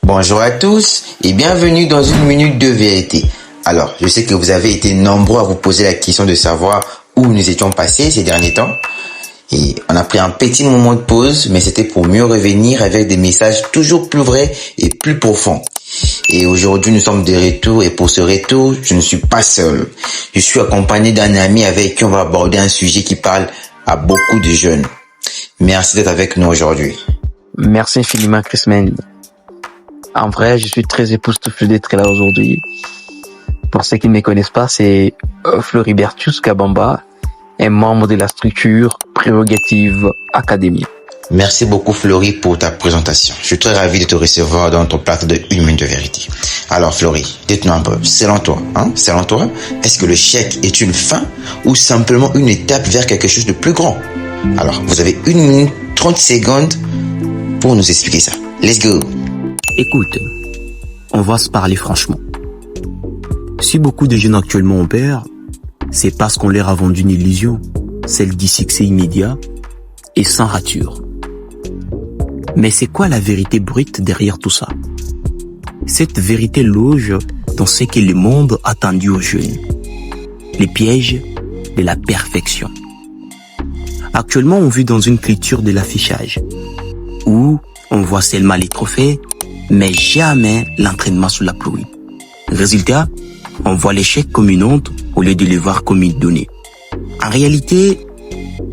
Bonjour à tous et bienvenue dans une minute de vérité. Alors, je sais que vous avez été nombreux à vous poser la question de savoir où nous étions passés ces derniers temps. Et on a pris un petit moment de pause, mais c'était pour mieux revenir avec des messages toujours plus vrais et plus profonds. Et aujourd'hui, nous sommes de retour et pour ce retour, je ne suis pas seul. Je suis accompagné d'un ami avec qui on va aborder un sujet qui parle à beaucoup de jeunes. Merci d'être avec nous aujourd'hui. Merci infiniment, Chris Mendes. En vrai, je suis très époustouflé d'être là aujourd'hui. Pour ceux qui ne me connaissent pas, c'est Floribertus Kabamba, un membre de la structure Prérogative Academy. Merci beaucoup Florie pour ta présentation. Je suis très ravi de te recevoir dans ton plateau de Une minute de vérité. Alors Florie, dites-nous un peu, selon toi, est-ce que le chèque est une fin ou simplement une étape vers quelque chose de plus grand? Alors, vous avez 1 minute 30 secondes pour nous expliquer ça. Let's go. Écoute, on va se parler franchement. Si beaucoup de jeunes actuellement ont peur, c'est parce qu'on leur a vendu une illusion, celle du succès immédiat et sans rature. Mais c'est quoi la vérité brute derrière tout ça? Cette vérité loge dans ce que le monde a tendu aux jeunes. Les pièges de la perfection. Actuellement, on vit dans une culture de l'affichage, où on voit seulement les trophées, mais jamais l'entraînement sous la pluie. Résultat, on voit l'échec comme une honte au lieu de le voir comme une donnée. En réalité,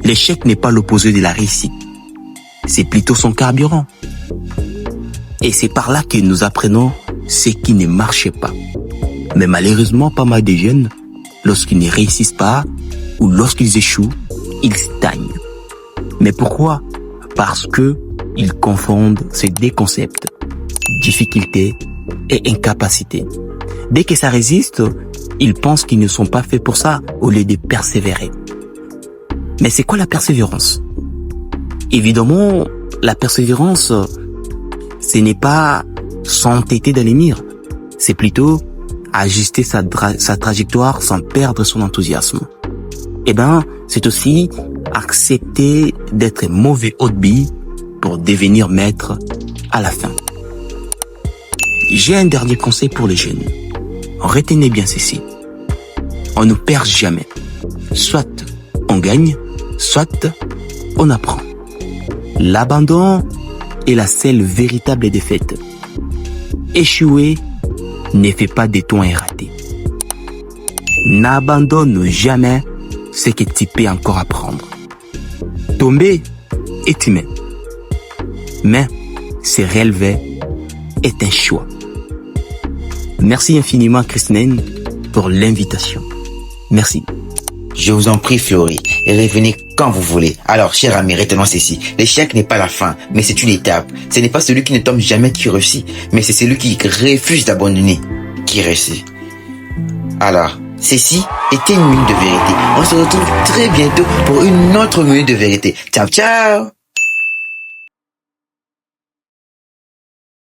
l'échec n'est pas l'opposé de la réussite. C'est plutôt son carburant. Et c'est par là que nous apprenons ce qui ne marchait pas. Mais malheureusement, pas mal de jeunes, lorsqu'ils ne réussissent pas ou lorsqu'ils échouent, ils stagnent. Mais pourquoi? Parce que ils confondent ces deux concepts, difficulté et incapacité. Dès que ça résiste, ils pensent qu'ils ne sont pas faits pour ça au lieu de persévérer. Mais c'est quoi la persévérance? Évidemment, la persévérance, ce n'est pas s'entêter dans les murs. C'est plutôt ajuster sa trajectoire sans perdre son enthousiasme. C'est aussi accepter d'être mauvais haut de bille pour devenir maître à la fin. J'ai un dernier conseil pour les jeunes. Retenez bien ceci. On ne perd jamais. Soit on gagne, soit on apprend. L'abandon est la seule véritable défaite. Échouer ne fait pas de toi un raté. N'abandonne jamais ce que tu peux encore apprendre. Tomber est humain. Mais se relever est un choix. Merci infiniment, Christine, pour l'invitation. Merci. Je vous en prie, Florie, et revenez quand vous voulez. Alors, cher ami, retenons ceci. L'échec n'est pas la fin, mais c'est une étape. Ce n'est pas celui qui ne tombe jamais qui réussit, mais c'est celui qui refuse d'abandonner qui réussit. Alors, ceci était une minute de vérité. On se retrouve très bientôt pour une autre minute de vérité. Ciao, ciao!